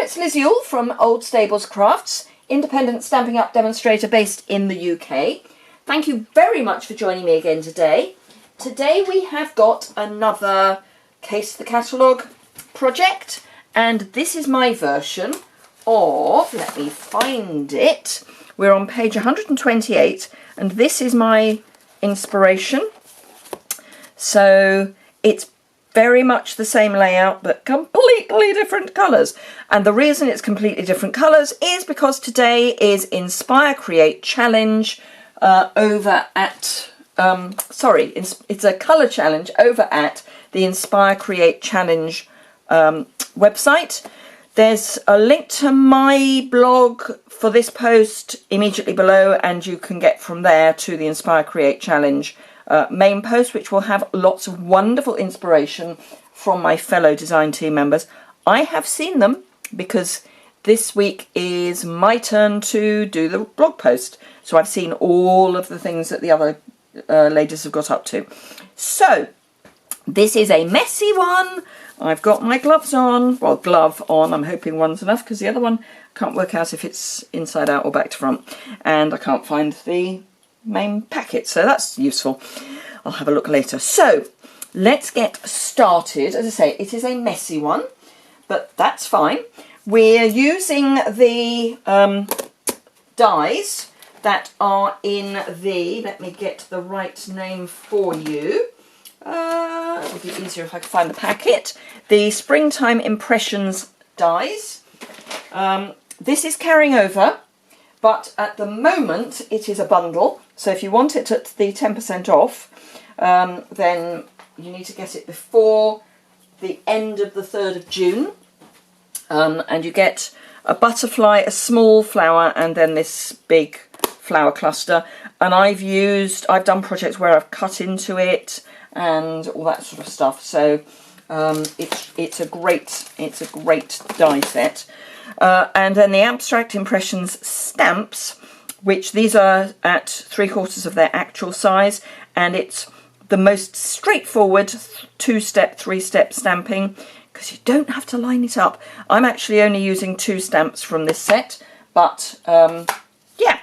it's Liz Yuille from Old Stables Crafts, independent Stampin' Up! Demonstrator based in the UK. Thank you very much for joining me again today. Today we have got another Case the Catalogue project, and this is my version of, let me find it, we're on page 128, and this is my inspiration. So it's very much the same layout but completely different colours, and the reason it's completely different colours is because today is Inspire.Create.Challenge over at it's a colour challenge over at the Inspire.Create.Challenge website. There's a link to my blog for this post immediately below, and you can get from there to the Inspire.Create.Challenge main post, which will have lots of wonderful inspiration from my fellow design team members. I have seen them because this week is my turn to do the blog post, so I've seen all of the things that the other ladies have got up to. So this is a messy one. I've got my gloves on, well, glove on, I'm hoping one's enough because the other one I can't work out if it's inside out or back to front, and I can't find the main packet, so that's useful. I'll have a look later. So let's get started. As I say, it is a messy one, but that's fine. We're using the dies that are in the, let me get the right name for you, it would be easier if I could find the packet, the Springtime Impressions dies. This is carrying over, but at the moment it is a bundle, so if you want it at the 10% off, then you need to get it before the end of the 3rd of June, and you get a butterfly, a small flower, and then this big flower cluster. And I've done projects where I've cut into it and all that sort of stuff, so it's a great die set. And then the Abstract Impressions stamps, which these are at 3/4 of their actual size, and it's the most straightforward 2-step, 3-step stamping because you don't have to line it up. I'm actually only using 2 stamps from this set, but yeah.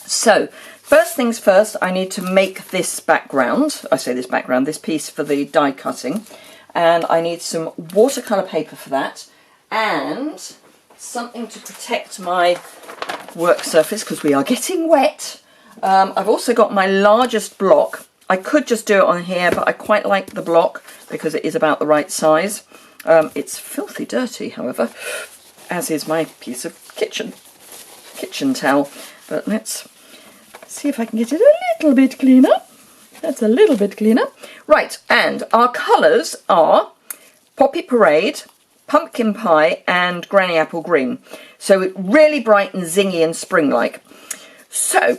So first things first, I need to make this background. I say this background, this piece for the die cutting, and I need some watercolour paper for that, and something to protect my work surface because we are getting wet. I've also got my largest block. I could just do it on here, but I quite like the block because it is about the right size. It's filthy dirty, however, as is my piece of kitchen towel. But let's see if I can get it a little bit cleaner. That's a little bit cleaner. Right, and our colours are Poppy Parade, Pumpkin Pie, and Granny Apple Green. So it really bright and zingy and spring-like. So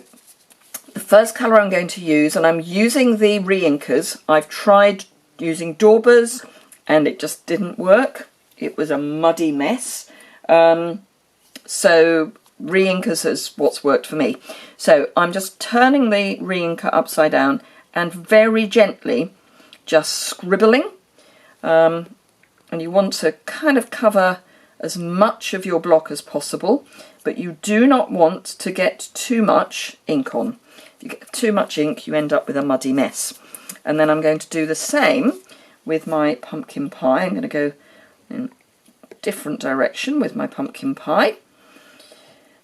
the first colour I'm going to use, and I'm using the re-inkers. I've tried using daubers and it just didn't work. It was a muddy mess. So re-inkers is what's worked for me. So I'm just turning the re-inker upside down and very gently just scribbling. And you want to kind of cover as much of your block as possible, but you do not want to get too much ink on. If you get too much ink, you end up with a muddy mess. And then I'm going to do the same with my pumpkin pie. I'm going to go in a different direction with my pumpkin pie.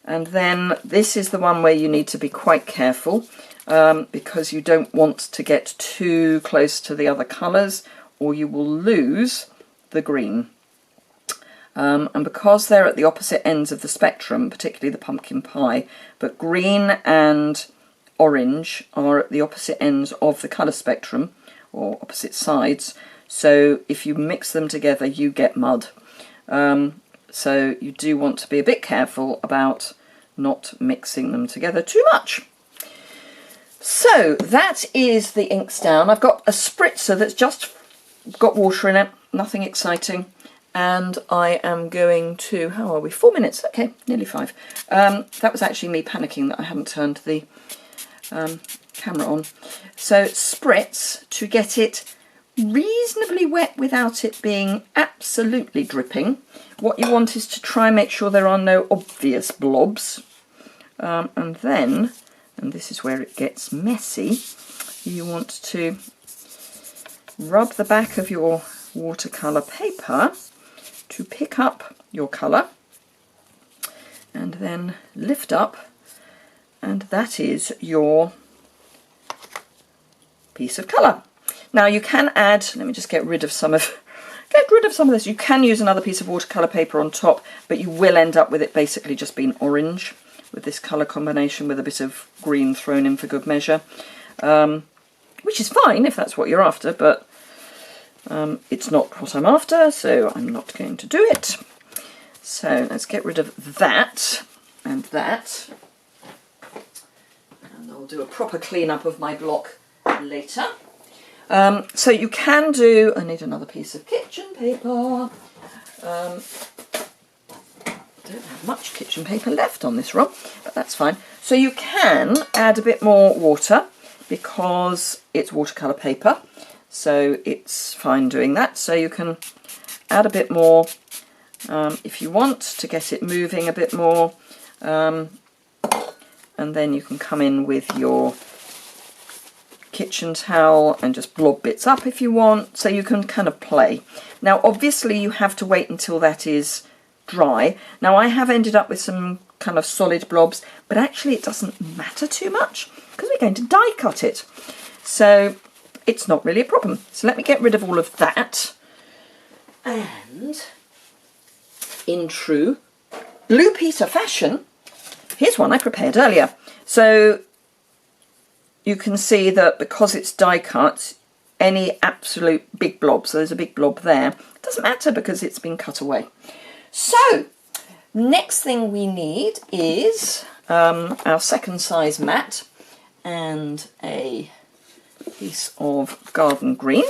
And then this is the one where you need to be quite careful because you don't want to get too close to the other colours or you will lose the green. And because they're at the opposite ends of the spectrum, particularly the pumpkin pie, but green and orange are at the opposite ends of the colour spectrum, or opposite sides, so if you mix them together you get mud. So you do want to be a bit careful about not mixing them together too much. So that is the inks down. I've got a spritzer that's just got water in it, nothing exciting. And I am going to, how are we? 4 minutes, okay, nearly 5. That was actually me panicking that I hadn't turned the camera on. So spritz to get it reasonably wet without it being absolutely dripping. What you want is to try and make sure there are no obvious blobs. And then, and this is where it gets messy, you want to rub the back of your watercolour paper to pick up your colour, and then lift up, and that is your piece of colour. Now you can add, let me just get rid of some of this. You can use another piece of watercolour paper on top, but you will end up with it basically just being orange with this colour combination with a bit of green thrown in for good measure, which is fine if that's what you're after, but it's not what I'm after, so I'm not going to do it. So let's get rid of that and that, and I'll do a proper clean up of my block later. So you can do, I need another piece of kitchen paper. Don't have much kitchen paper left on this roll, but that's fine. So you can add a bit more water because it's watercolour paper, so it's fine doing that. So you can add a bit more if you want to get it moving a bit more, and then you can come in with your kitchen towel and just blob bits up if you want, so you can kind of play. Now obviously you have to wait until that is dry. Now I have ended up with some kind of solid blobs, but actually it doesn't matter too much because we're going to die cut it, so it's not really a problem. So let me get rid of all of that, and in true Blue Peter fashion, here's one I prepared earlier. So you can see that because it's die cut, any absolute big blob, so there's a big blob there, it doesn't matter because it's been cut away. So next thing we need is our second size mat and a piece of garden green.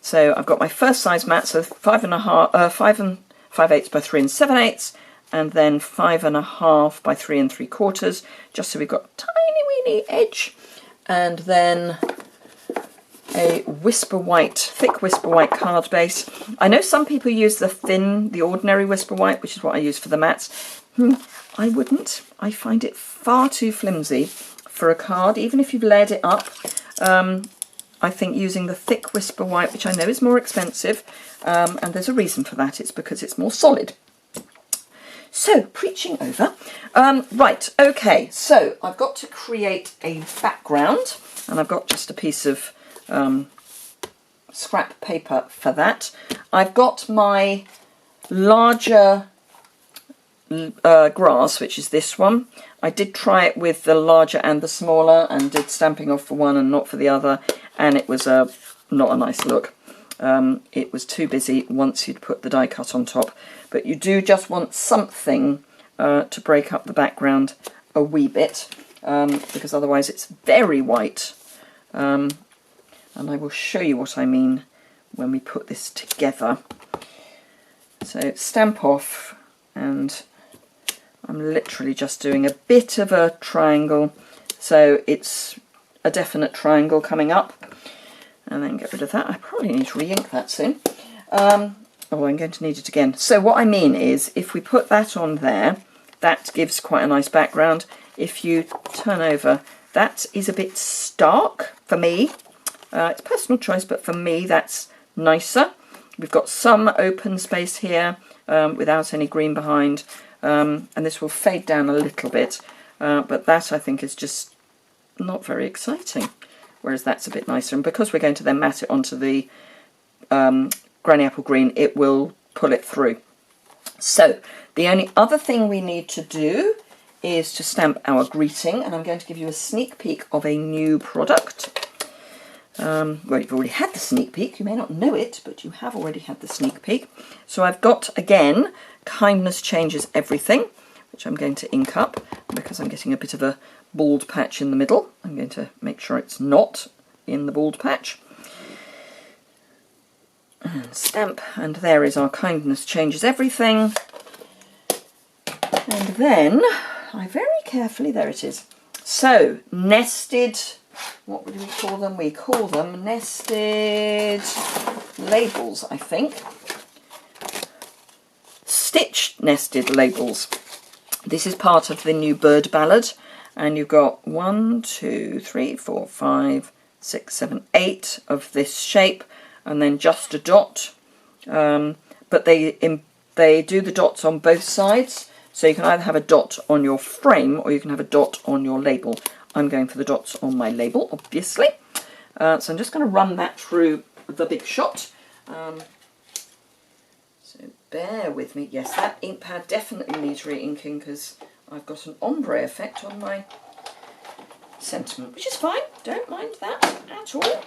So I've got my first size mat, so 5 5/8 by 3 7/8, and then 5 1/2 by 3 3/4, just so we've got a tiny weeny edge. And then a Whisper White, thick Whisper White card base. I know some people use the ordinary Whisper White, which is what I use for the mats. I wouldn't. I find it far too flimsy for a card, even if you've layered it up. I think using the thick Whisper White, which I know is more expensive, and there's a reason for that, it's because it's more solid. So, preaching over. Right, okay, so I've got to create a background, and I've got just a piece of scrap paper for that. I've got my larger grass, which is this one. I did try it with the larger and the smaller, and did stamping off for one and not for the other, and it was not a nice look. It was too busy once you'd put the die cut on top, but you do just want something to break up the background a wee bit, because otherwise it's very white, and I will show you what I mean when we put this together. So stamp off, and I'm literally just doing a bit of a triangle, so it's a definite triangle coming up. And then get rid of that. I probably need to re-ink that soon. Oh, I'm going to need it again. So what I mean is, if we put that on there, that gives quite a nice background. If you turn over, that is a bit stark for me. It's personal choice, but for me that's nicer. We've got some open space here without any green behind, and this will fade down a little bit, but that I think is just not very exciting. Whereas that's a bit nicer, and because we're going to then mat it onto the Granny Apple Green, it will pull it through. So the only other thing we need to do is to stamp our greeting, and I'm going to give you a sneak peek of a new product. Well, you've already had the sneak peek, you may not know it, but you have already had the sneak peek. So I've got, again, Kindness Changes Everything, which I'm going to ink up, because I'm getting a bit of a bald patch in the middle. I'm going to make sure it's not in the bald patch. And stamp, and there is our Kindness Changes Everything. And then I very carefully, there it is. So, nested, what would we call them? We call them nested labels, I think. Stitch nested labels. This is part of the new bird ballad, and you've got 1, 2, 3, 4, 5, 6, 7, 8 of this shape, and then just a dot. But they do the dots on both sides, so you can either have a dot on your frame or you can have a dot on your label. I'm going for the dots on my label, obviously. So I'm just going to run that through the big shot. So bear with me. Yes, that ink pad definitely needs re-inking because I've got an ombre effect on my sentiment, which is fine. Don't mind that at all.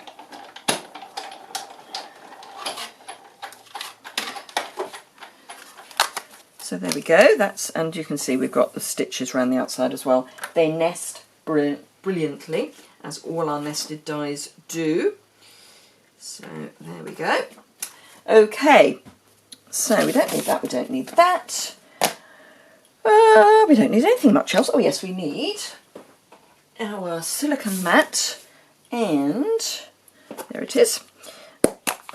So there we go. And you can see we've got the stitches around the outside as well. They nest brilliantly, as all our nested dies do. So there we go. Okay, so we don't need that, we don't need that. We don't need anything much else. Oh yes, we need our silicone mat, and there it is,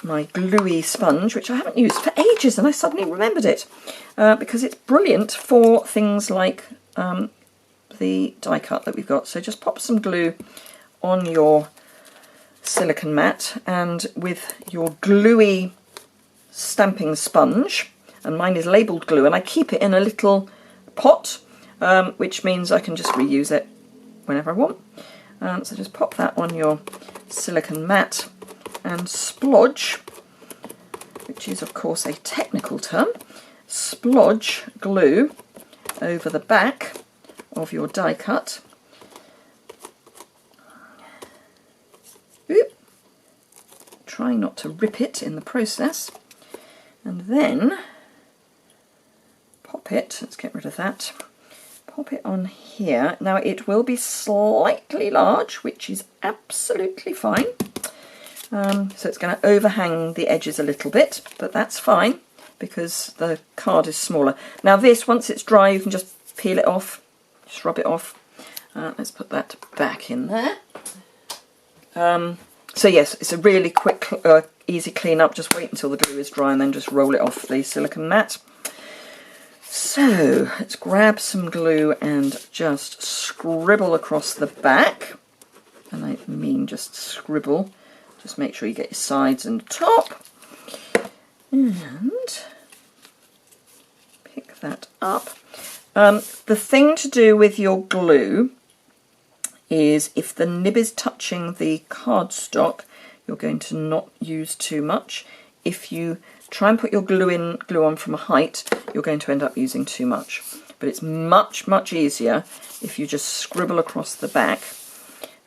my gluey sponge, which I haven't used for ages, and I suddenly remembered it because it's brilliant for things like the die cut that we've got. So just pop some glue on your silicone mat, and with your gluey stamping sponge, and mine is labelled glue, and I keep it in a little pot, which means I can just reuse it whenever I want. So just pop that on your silicone mat and splodge, which is of course a technical term, splodge glue over the back of your die cut. Oop. Try not to rip it in the process, and then pop it, let's get rid of that, pop it on here. Now it will be slightly large, which is absolutely fine. So it's going to overhang the edges a little bit, but that's fine because the card is smaller. Now this, once it's dry, you can just peel it off, just rub it off. Let's put that back in there. So yes, it's a really quick, easy clean up. Just wait until the glue is dry and then just roll it off the silicone mat. So let's grab some glue and just scribble across the back. And I mean just scribble. Just make sure you get your sides and top. And pick that up. The thing to do with your glue is if the nib is touching the cardstock, you're going to not use too much. If you try and put your glue on from a height, you're going to end up using too much. But it's much, much easier if you just scribble across the back.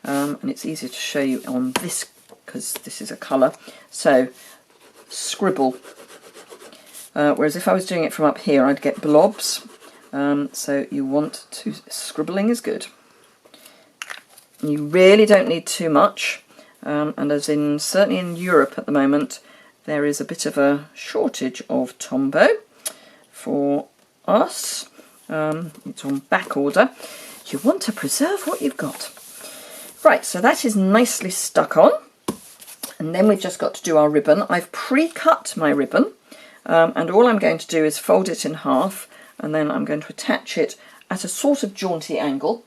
And it's easier to show you on this because this is a colour. So scribble. Whereas if I was doing it from up here, I'd get blobs. So you want to, scribbling is good. You really don't need too much. And as in, certainly in Europe at the moment, there is a bit of a shortage of Tombow for us. It's on back order. You want to preserve what you've got. Right, so that is nicely stuck on. And then we've just got to do our ribbon. I've pre-cut my ribbon, and all I'm going to do is fold it in half, and then I'm going to attach it at a sort of jaunty angle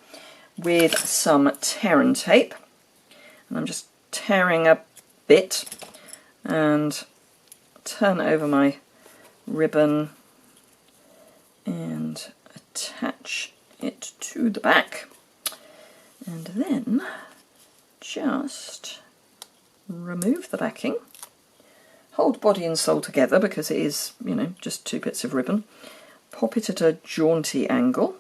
with some tear and tape. And I'm just tearing a bit and turn over my ribbon and attach it to the back, and then just remove the backing, hold body and soul together because it is, you know, just two bits of ribbon, pop it at a jaunty angle.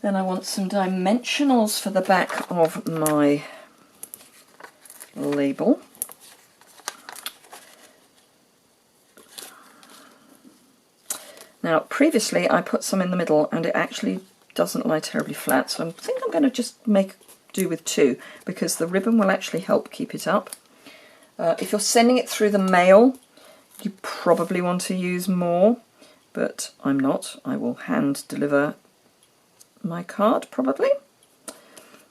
Then I want some dimensionals for the back of my label. Now previously I put some in the middle and it actually doesn't lie terribly flat, so I think I'm going to just do with two because the ribbon will actually help keep it up. If you're sending it through the mail, you probably want to use more, but I'm not. I will hand deliver my card probably.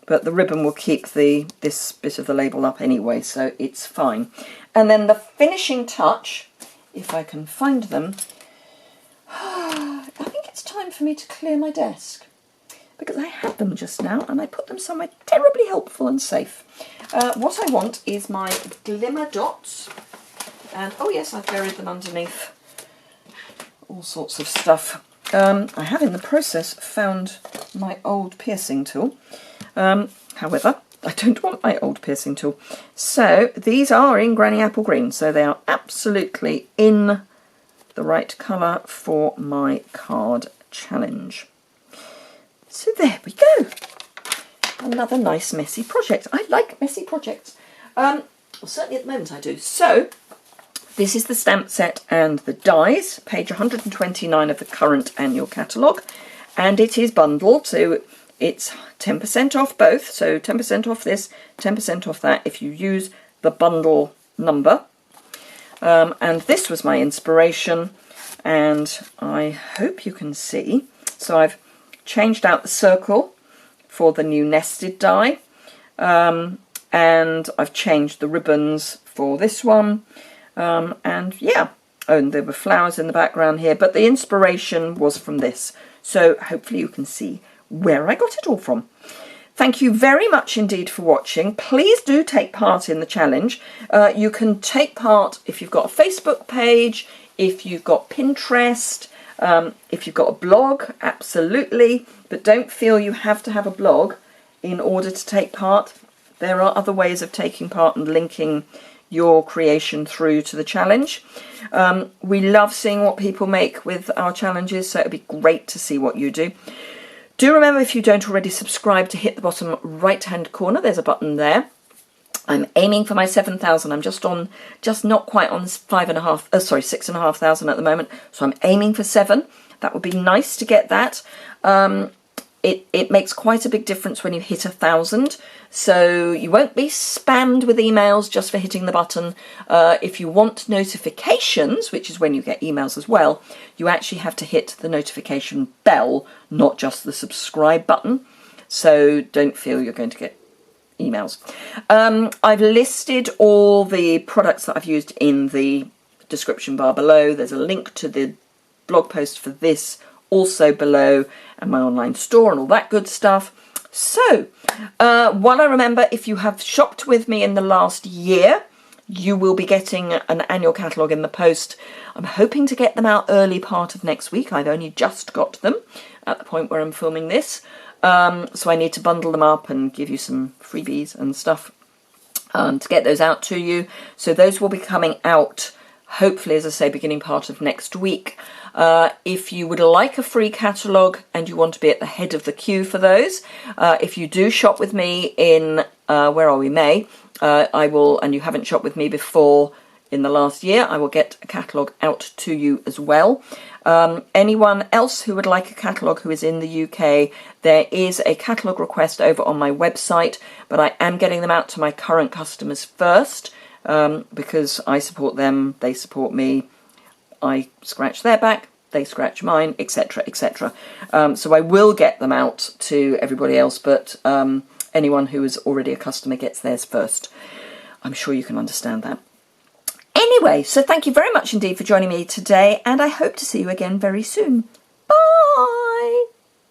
but the ribbon will keep this bit of the label up anyway, so it's fine. And then the finishing touch, if I can find them, I think it's time for me to clear my desk, because I had them just now and I put them somewhere terribly helpful and safe. What I want is my glimmer dots, and oh yes, I've buried them underneath all sorts of stuff. I have in the process found my old piercing tool. However, I don't want my old piercing tool. So these are in Granny Apple Green, so they are absolutely in the right colour for my card challenge. So there we go. Another nice messy project. I like messy projects. Well, certainly at the moment I do. So this is the stamp set and the dies, page 129 of the current annual catalogue, and it is bundled, so it's 10% off both, so 10% off this, 10% off that if you use the bundle number. And this was my inspiration, and I hope you can see. So I've changed out the circle for the new nested die, and I've changed the ribbons for this one. And yeah, and there were flowers in the background here, but the inspiration was from this. So hopefully you can see where I got it all from. Thank you very much indeed for watching. Please do take part in the challenge. You can take part if you've got a Facebook page, if you've got Pinterest, if you've got a blog, absolutely. But don't feel you have to have a blog in order to take part. There are other ways of taking part and linking your creation through to the challenge. We love seeing what people make with our challenges, so it'd be great to see what you do. Do remember, if you don't already subscribe, to hit the bottom right hand corner. There's a button there. I'm aiming for my 7,000. I'm just not quite on 6,500 at the moment, so I'm aiming for 7. That would be nice to get that. It makes quite a big difference when you hit 1,000, so you won't be spammed with emails just for hitting the button. If you want notifications, which is when you get emails as well, you actually have to hit the notification bell, not just the subscribe button. So don't feel you're going to get emails. I've listed all the products that I've used in the description bar below. There's a link to the blog post for this also below, and my online store and all that good stuff. So while I remember, if you have shopped with me in the last year, you will be getting an annual catalogue in the post. I'm hoping to get them out early part of next week. I've only just got them at the point where I'm filming this, so I need to bundle them up and give you some freebies and stuff to get those out to you. So those will be coming out hopefully, as I say, beginning part of next week. If you would like a free catalogue and you want to be at the head of the queue for those, if you do shop with me in, where are we, May, I will, and you haven't shopped with me before in the last year, I will get a catalogue out to you as well. Anyone else who would like a catalogue who is in the UK, there is a catalogue request over on my website, but I am getting them out to my current customers first, because I support them, they support me, I scratch their back, they scratch mine, etc, etc. So I will get them out to everybody else, but anyone who is already a customer gets theirs first. I'm sure you can understand that. Anyway, so thank you very much indeed for joining me today, and I hope to see you again very soon.